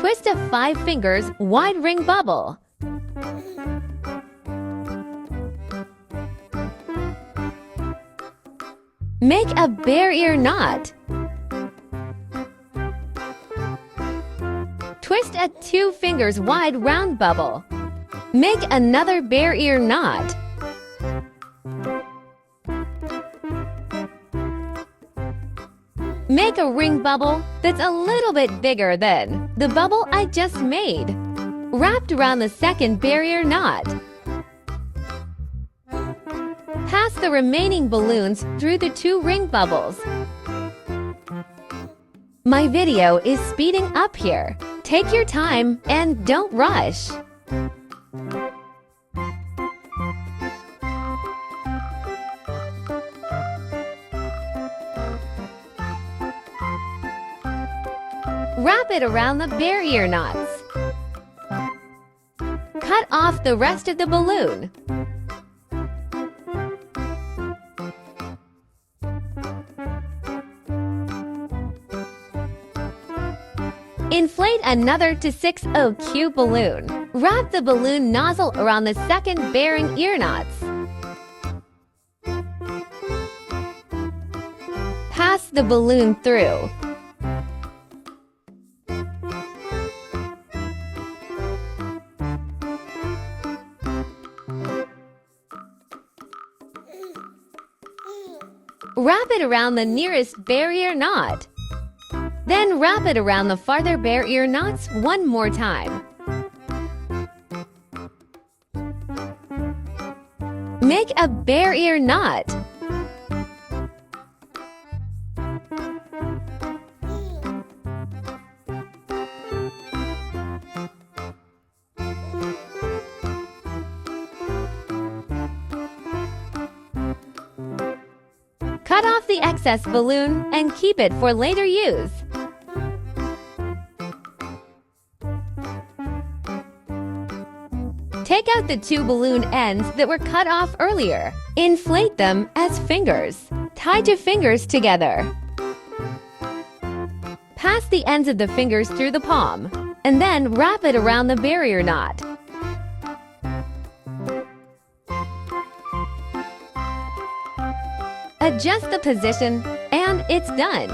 Twist a 5 fingers wide ring bubble. Make a bear ear knot. Twist a 2 fingers wide round bubble. Make another bear ear knot. Make a ring bubble that's a little bit bigger than the bubble I just made, wrapped around the second bear ear knot. Pass the remaining balloons through the 2 ring bubbles. My video is speeding up here. Take your time and don't rush. Wrap it around the bear ear knots. Cut off the rest of the balloon. Inflate another to 6/0 cube balloon. Wrap the balloon nozzle around the second bearing ear knots. Pass the balloon through. Wrap it around the nearest bear ear knot. Then wrap it around the farther bear ear knots one more time. Make a bear ear knot. Cut off the excess balloon and keep it for later use. Take out the 2 balloon ends that were cut off earlier. Inflate them as fingers. Tie 2 fingers together. Pass the ends of the fingers through the palm, and then wrap it around the bear ear knot. Adjust the position, and it's done.